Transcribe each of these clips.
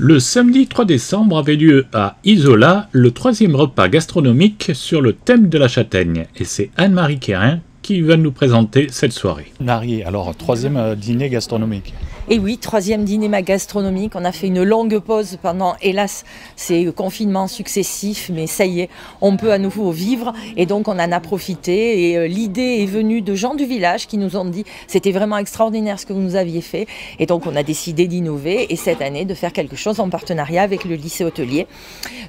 Le samedi 3 décembre avait lieu à Isola le 3e repas gastronomique sur le thème de la châtaigne. Et c'est Anne-Marie Quérin qui va nous présenter cette soirée. Marie, alors 3e dîner gastronomique. Et oui, 3e dîner gastronomique. On a fait une longue pause pendant, hélas, ces confinements successifs, mais ça y est, on peut à nouveau vivre. Et donc on en a profité. Et l'idée est venue de gens du village qui nous ont dit c'était vraiment extraordinaire ce que vous nous aviez fait. Et donc on a décidé d'innover et cette année de faire quelque chose en partenariat avec le lycée hôtelier.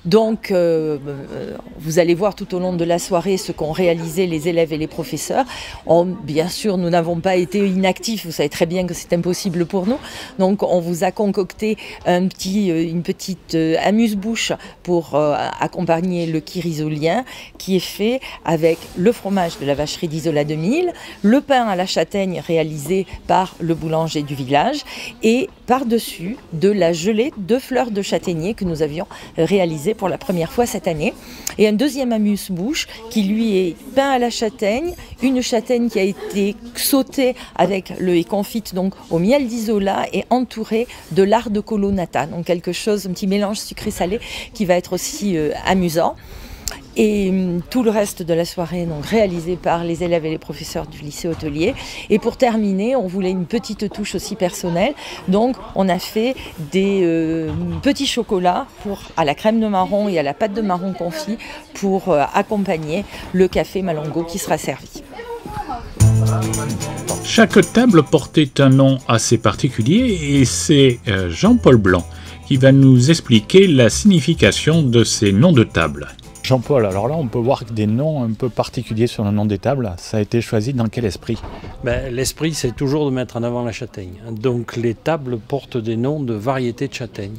Donc vous allez voir tout au long de la soirée ce qu'ont réalisé les élèves et les professeurs. Bien sûr, nous n'avons pas été inactifs. Vous savez très bien que c'est impossible pour nous. Donc on vous a concocté une petite amuse-bouche pour accompagner le kirisolien qui est fait avec le fromage de la vacherie d'Isola 2000, le pain à la châtaigne réalisé par le boulanger du village et par-dessus de la gelée de fleurs de châtaignier que nous avions réalisé pour la première fois cette année. Et un deuxième amuse-bouche qui lui est pain à la châtaigne, une châtaigne qui a été sautée et confite donc au miel d'Isola et entourée de lard de colonnata. Donc quelque chose, un petit mélange sucré-salé qui va être aussi amusant. Et tout le reste de la soirée donc réalisé par les élèves et les professeurs du lycée hôtelier. Et pour terminer, on voulait une petite touche aussi personnelle. Donc on a fait des petits chocolats à la crème de marron et à la pâte de marron confit pour accompagner le café Malongo qui sera servi. Chaque table portait un nom assez particulier et c'est Jean-Paul Blanc qui va nous expliquer la signification de ces noms de table. Jean-Paul, alors là on peut voir des noms un peu particuliers sur le nom des tables. Ça a été choisi dans quel esprit? L'esprit c'est toujours de mettre en avant la châtaigne. Donc les tables portent des noms de variétés de châtaignes.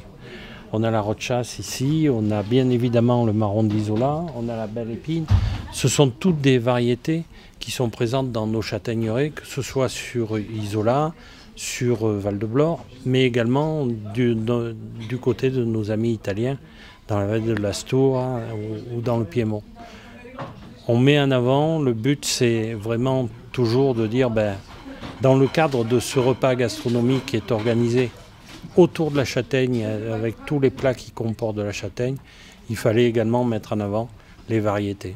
On a la rochasse ici, on a bien évidemment le marron d'Isola, on a la belle épine. Ce sont toutes des variétés qui sont présentes dans nos châtaigneraies, que ce soit sur Isola, sur Val-de-Blore, mais également du côté de nos amis italiens, dans la vallée de l'Astour ou dans le Piémont. On met en avant, le but c'est vraiment toujours de dire, dans le cadre de ce repas gastronomique qui est organisé autour de la châtaigne, avec tous les plats qui comportent de la châtaigne, il fallait également mettre en avant les variétés.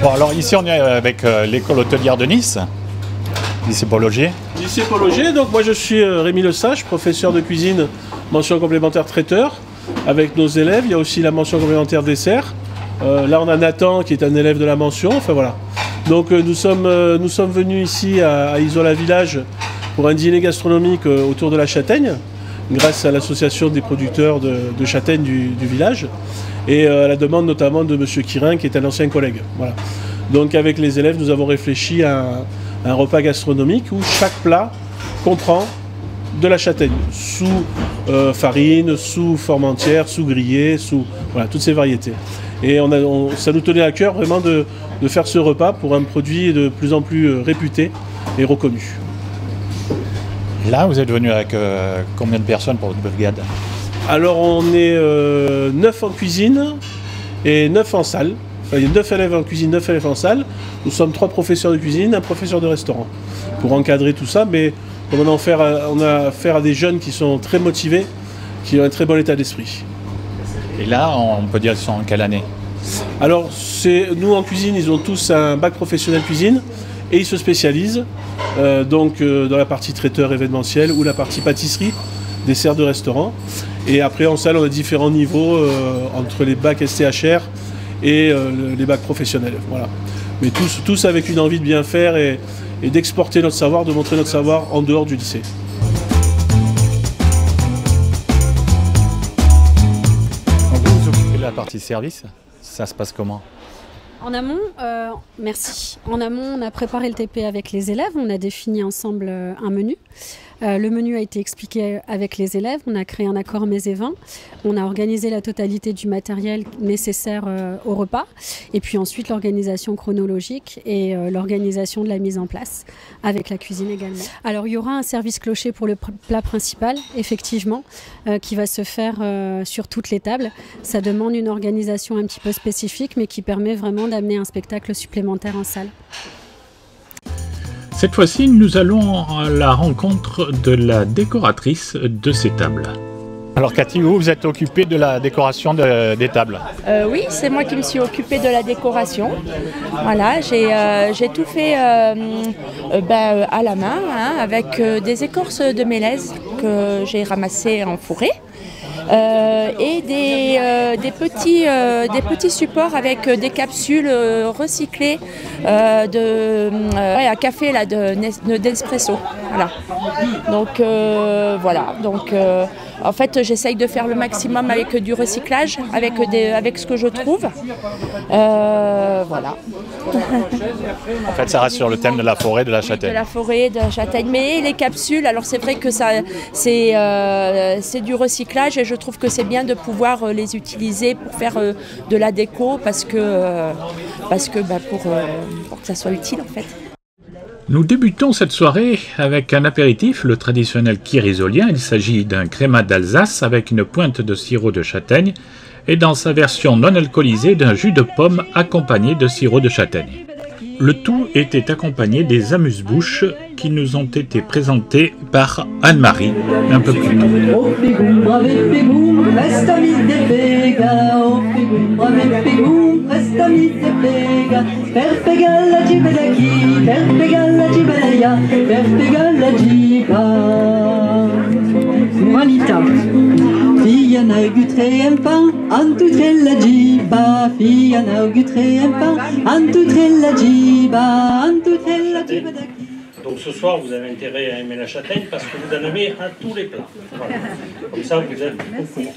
Bon, alors ici on est avec l'école hôtelière de Nice, lycée Paul Augier. Lycée Paul Augier, donc moi je suis Rémi Le Sage, professeur de cuisine, mention complémentaire traiteur, avec nos élèves. Il y a aussi la mention complémentaire dessert. Là on a Nathan qui est un élève de la mention, enfin voilà. Donc nous sommes venus ici à Isola Village pour un dîner gastronomique autour de la châtaigne, grâce à l'association des producteurs de châtaignes du village, et à la demande notamment de M. Quérin qui est un ancien collègue. Voilà. Donc avec les élèves nous avons réfléchi à un repas gastronomique où chaque plat comprend de la châtaigne, sous farine, sous forme entière, sous grillé, voilà, toutes ces variétés. Et ça nous tenait à cœur vraiment de faire ce repas pour un produit de plus en plus réputé et reconnu. Là, vous êtes venu avec combien de personnes pour votre brigade? Alors, on est 9 en cuisine et 9 en salle. Enfin, il y a 9 élèves en cuisine, 9 élèves en salle. Nous sommes 3 professeurs de cuisine, un professeur de restaurant pour encadrer tout ça. Mais on a affaire à des jeunes qui sont très motivés, qui ont un très bon état d'esprit. Et là, on peut dire qu'ils sont en quelle année? Alors, nous en cuisine, ils ont tous un bac professionnel cuisine et ils se spécialisent dans la partie traiteur événementiel ou la partie pâtisserie, dessert de restaurant. Et après, en salle, on a différents niveaux entre les bacs STHR et les bacs professionnels. Voilà. Mais tous avec une envie de bien faire et d'exporter notre savoir, de montrer notre savoir en dehors du lycée. Vous occupez de la partie service, ça se passe comment? En amont, merci. En amont, on a préparé le TP avec les élèves, on a défini ensemble un menu. Le menu a été expliqué avec les élèves, on a créé un accord mets et vins, on a organisé la totalité du matériel nécessaire au repas, et puis ensuite l'organisation chronologique et l'organisation de la mise en place, avec la cuisine également. Alors il y aura un service clocher pour le plat principal, effectivement, qui va se faire sur toutes les tables. Ça demande une organisation un petit peu spécifique, mais qui permet vraiment d'amener un spectacle supplémentaire en salle. Cette fois-ci, nous allons à la rencontre de la décoratrice de ces tables. Alors Cathy, vous êtes occupée de la décoration des tables. Oui, c'est moi qui me suis occupée de la décoration. Voilà, j'ai tout fait à la main, hein, avec des écorces de mélèze que j'ai ramassées en forêt. Et des petits supports avec des capsules recyclées à café là, d'espresso. Voilà. Donc voilà. Donc en fait, j'essaye de faire le maximum avec du recyclage, avec ce que je trouve. Voilà. En fait, ça reste sur le thème de la forêt, de la châtaigne. De la forêt, de la châtaigne. Mais les capsules, alors c'est vrai que c'est du recyclage et je trouve que c'est bien de pouvoir les utiliser pour faire de la déco pour que ça soit utile en fait. Nous débutons cette soirée avec un apéritif, le traditionnel kirizolien. Il s'agit d'un crémat d'Alsace avec une pointe de sirop de châtaigne et dans sa version non alcoolisée d'un jus de pomme accompagné de sirop de châtaigne. Le tout était accompagné des amuse-bouches qui nous ont été présentés par Anne-Marie un peu plus tôt. Donc ce soir, vous avez intérêt à aimer la châtaigne parce que vous en avez à tous les plats. Voilà. Comme ça, vous êtes au courant.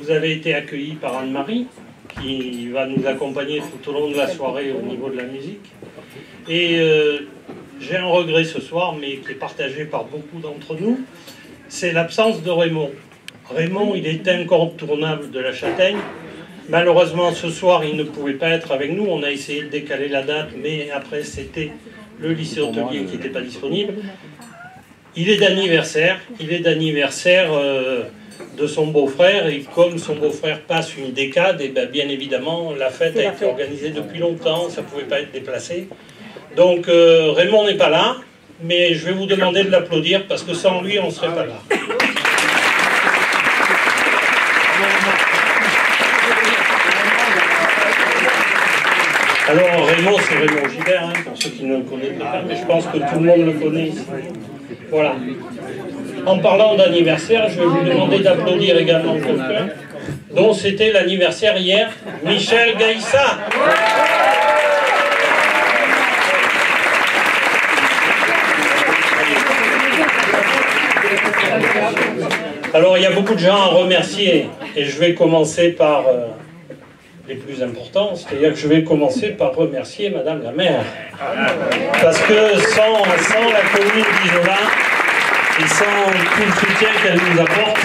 Vous avez été accueillis par Anne-Marie, qui va nous accompagner tout au long de la soirée au niveau de la musique. Et j'ai un regret ce soir, mais qui est partagé par beaucoup d'entre nous, c'est l'absence de Raymond. Raymond, il est incontournable de la châtaigne. Malheureusement, ce soir, il ne pouvait pas être avec nous. On a essayé de décaler la date, mais après, c'était le lycée hôtelier qui n'était pas disponible. Il est d'anniversaire. Il est d'anniversaire de son beau-frère. Et comme son beau-frère passe une décade, et bien évidemment, la fête a été organisée depuis longtemps. Ça ne pouvait pas être déplacé. Donc, Raymond n'est pas là. Mais je vais vous demander de l'applaudir parce que sans lui, on ne serait pas là. Alors Raymond, c'est Raymond Gilbert, hein, pour ceux qui ne le connaissent pas, mais je pense que tout le monde le connaît ici. Voilà. En parlant d'anniversaire, je vais vous demander d'applaudir également quelqu'un dont c'était l'anniversaire hier, Michel Gaïssa. Alors il y a beaucoup de gens à remercier et je vais commencer par les plus importants, c'est-à-dire que je vais commencer par remercier Madame la maire. Parce que sans la commune d'Isola et sans tout le soutien qu'elle nous apporte,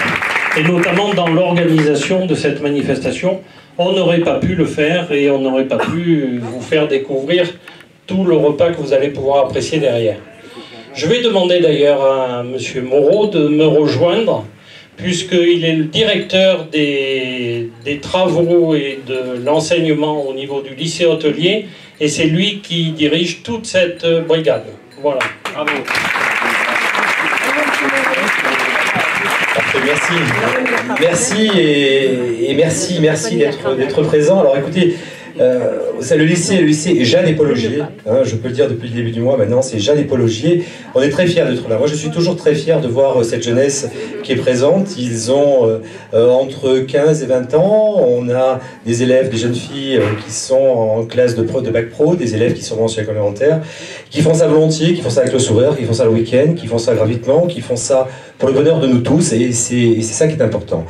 et notamment dans l'organisation de cette manifestation, on n'aurait pas pu le faire et on n'aurait pas pu vous faire découvrir tout le repas que vous allez pouvoir apprécier derrière. Je vais demander d'ailleurs à M. Moreau de me rejoindre, puisqu'il est le directeur des travaux et de l'enseignement au niveau du lycée hôtelier, et c'est lui qui dirige toute cette brigade. Voilà. Bravo. Parfait, merci. Merci d'être présent. Alors écoutez, le lycée Jeanne et Paul Augier, hein, je peux le dire depuis le début du mois maintenant, c'est Jeanne et Paul Augier. On est très fiers d'être là. Moi je suis toujours très fier de voir cette jeunesse qui est présente. Ils ont entre 15 et 20 ans. On a des élèves, des jeunes filles qui sont en classe de bac pro, des élèves qui sont mensuels complémentaires, qui font ça volontiers, qui font ça avec le sourire, qui font ça le week-end, qui font ça gratuitement, qui font ça pour le bonheur de nous tous, et c'est ça qui est important.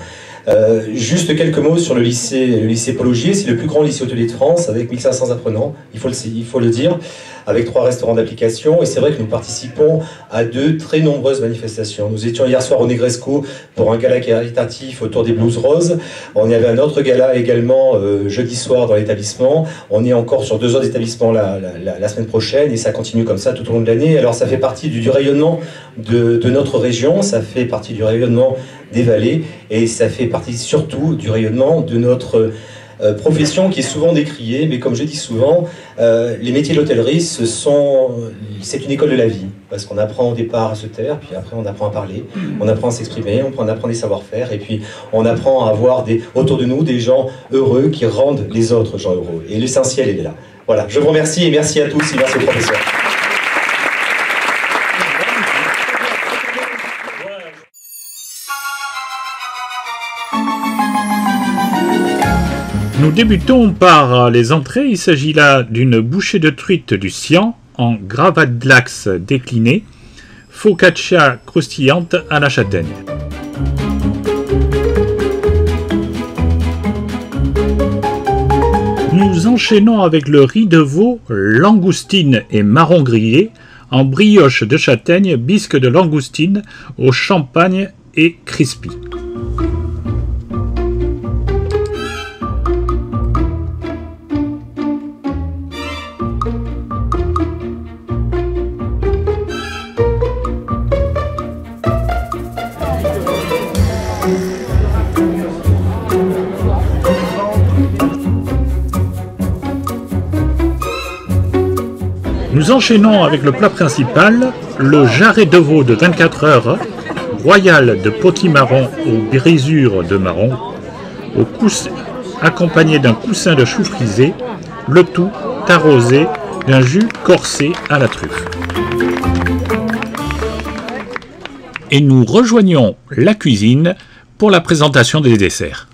Juste quelques mots sur le lycée Paul Augier. C'est le plus grand lycée hôtelier de France avec 1500 apprenants, il faut le dire, avec 3 restaurants d'application. Et c'est vrai que nous participons à de très nombreuses manifestations. Nous étions hier soir au Negresco pour un gala caritatif autour des Blues Roses. On y avait un autre gala également jeudi soir dans l'établissement. On est encore sur 2 autres établissements la semaine prochaine et ça continue comme ça tout au long de l'année. Alors ça fait partie du rayonnement de notre région, ça fait partie du rayonnement des vallées et ça fait partie surtout du rayonnement de notre profession qui est souvent décriée, mais comme je dis souvent, les métiers de l'hôtellerie, c'est une école de la vie, parce qu'on apprend au départ à se taire, puis après on apprend à parler, on apprend à s'exprimer, on apprend des savoir-faire, et puis on apprend à avoir autour de nous des gens heureux qui rendent les autres gens heureux. Et l'essentiel est là. Voilà, je vous remercie et merci à tous et merci aux professeurs. Nous débutons par les entrées. Il s'agit là d'une bouchée de truite du Sian en gravlax décliné, focaccia croustillante à la châtaigne. Nous enchaînons avec le riz de veau, langoustine et marron grillé en brioche de châtaigne, bisque de langoustine au champagne et crispy. Nous enchaînons avec le plat principal, le jarret de veau de 24 heures, royal de potimarron aux brisures de marron, accompagné d'un coussin de chou frisé, le tout arrosé d'un jus corsé à la truffe. Et nous rejoignons la cuisine pour la présentation des desserts.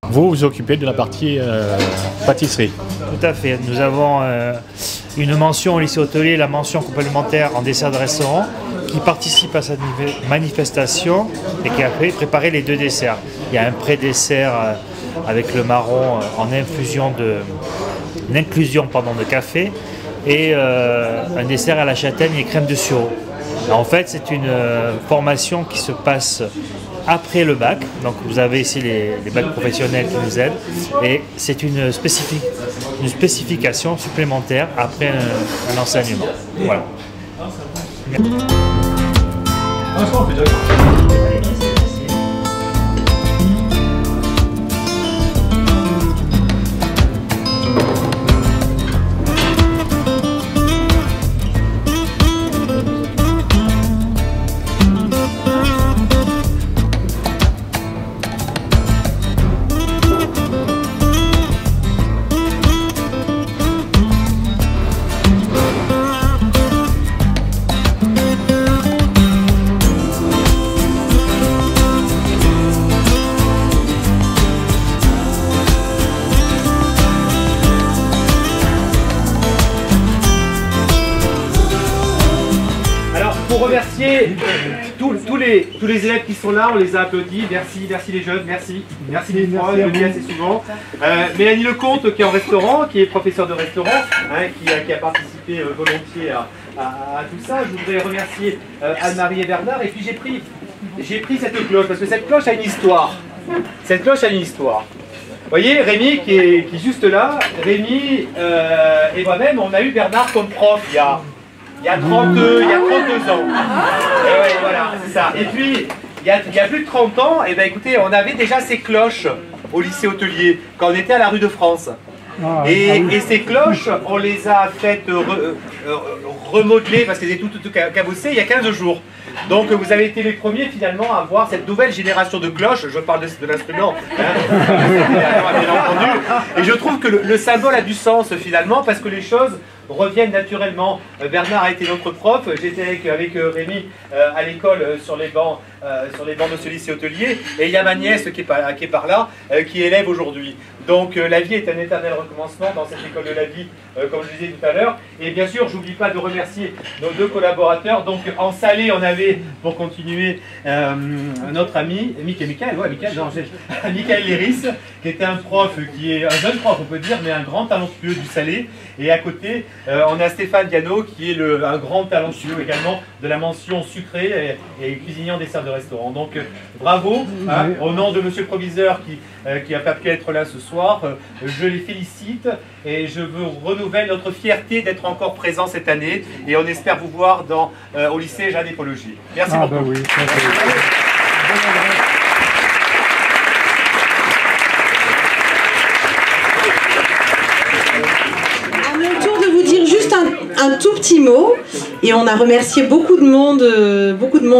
Vous vous occupez de la partie pâtisserie. Tout à fait. Nous avons une mention au lycée hôtelier, la mention complémentaire en dessert de restaurant, qui participe à cette manifestation et qui a préparé les deux desserts. Il y a un pré-dessert avec le marron en inclusion de café et un dessert à la châtaigne et crème de sureau. En fait, c'est une formation qui se passe après le bac, donc vous avez ici les bacs professionnels qui nous aident, et c'est une spécification supplémentaire après un enseignement. Voilà. Pour remercier tous les élèves qui sont là, on les a applaudis. Merci les jeunes, merci les profs, je le dis assez souvent. Mélanie Lecomte qui est en restaurant, qui est professeur de restaurant, qui a participé volontiers à tout ça. Je voudrais remercier Anne-Marie et Bernard. Et puis j'ai pris cette cloche, parce que cette cloche a une histoire. Cette cloche a une histoire. Vous voyez, Rémi qui est juste là, Rémi et moi-même, on a eu Bernard comme prof il y a 32 ans. Et ouais, voilà, c'est ça. Et puis, il y a plus de 30 ans, et ben écoutez, on avait déjà ces cloches au lycée hôtelier, quand on était à la rue de France. Et ces cloches, on les a faites remodeler, parce qu'elles étaient toutes cabossées il y a 15 jours. Donc vous avez été les premiers finalement à voir cette nouvelle génération de cloches, je parle de l'instrument, bien entendu, et je trouve que le symbole a du sens finalement, parce que les choses reviennent naturellement. Bernard a été notre prof, j'étais avec Rémi à l'école sur les bancs de ce lycée hôtelier, et il y a ma nièce qui est par là, qui est élève aujourd'hui. Donc la vie est un éternel recommencement dans cette école de la vie, comme je le disais tout à l'heure. Et bien sûr, j'oublie pas de remercier nos deux collaborateurs. Donc en Salé, on avait, pour continuer, notre ami, Michael Léris, qui était un prof, qui est un jeune prof, on peut dire, mais un grand talentueux du Salé. Et à côté, on a Stéphane Diano, qui est un grand talentueux également de la mention sucrée et cuisinier en dessert de restaurant. Donc bravo, au nom de monsieur le proviseur qui n'a pas pu être là ce soir, je les félicite et je veux renouveler notre fierté d'être encore présent cette année, et on espère vous voir au lycée Jeanne Épologier. Merci beaucoup. Oui. un tout petit mot. Et on a remercié beaucoup de monde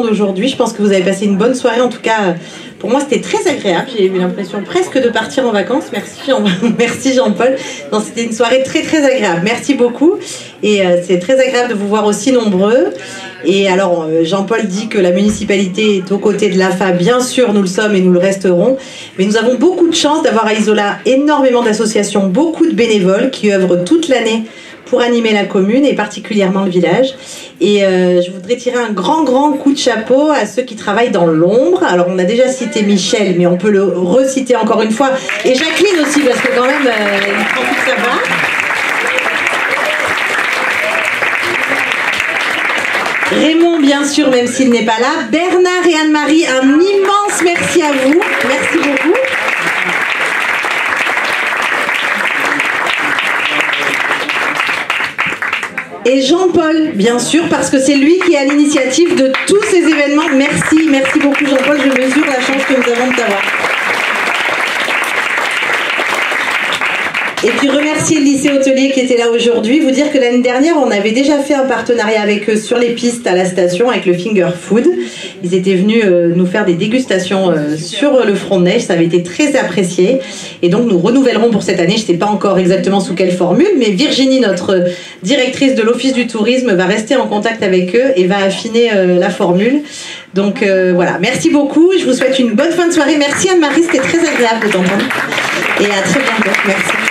aujourd'hui. Je pense que vous avez passé une bonne soirée. En tout cas, pour moi, c'était très agréable. J'ai eu l'impression presque de partir en vacances. Merci Jean-Paul. Non, c'était une soirée très très agréable. Merci beaucoup. Et c'est très agréable de vous voir aussi nombreux. Et alors, Jean-Paul dit que la municipalité est aux côtés de l'AFA. Bien sûr, nous le sommes et nous le resterons. Mais nous avons beaucoup de chance d'avoir à Isola énormément d'associations, beaucoup de bénévoles qui œuvrent toute l'année pour animer la commune et particulièrement le village. Et je voudrais tirer un grand coup de chapeau à ceux qui travaillent dans l'ombre. Alors on a déjà cité Michel, mais on peut le reciter encore une fois. Et Jacqueline aussi, parce que quand même, il prend toute sa part. Raymond, bien sûr, même s'il n'est pas là. Bernard et Anne-Marie, un immense merci à vous. Merci beaucoup. Et Jean-Paul, bien sûr, parce que c'est lui qui est à l'initiative de tous ces événements. Merci beaucoup Jean-Paul, je mesure la chance que nous avons de t'avoir. Et puis remercier le lycée hôtelier qui était là aujourd'hui, vous dire que l'année dernière on avait déjà fait un partenariat avec eux sur les pistes à la station avec le Finger Food. Ils étaient venus nous faire des dégustations sur le front de neige, ça avait été très apprécié et donc nous renouvellerons pour cette année, je ne sais pas encore exactement sous quelle formule, mais Virginie, notre directrice de l'Office du tourisme, va rester en contact avec eux et va affiner la formule. Donc voilà, merci beaucoup, je vous souhaite une bonne fin de soirée, merci Anne-Marie, c'était très agréable de t'entendre et à très bientôt, merci.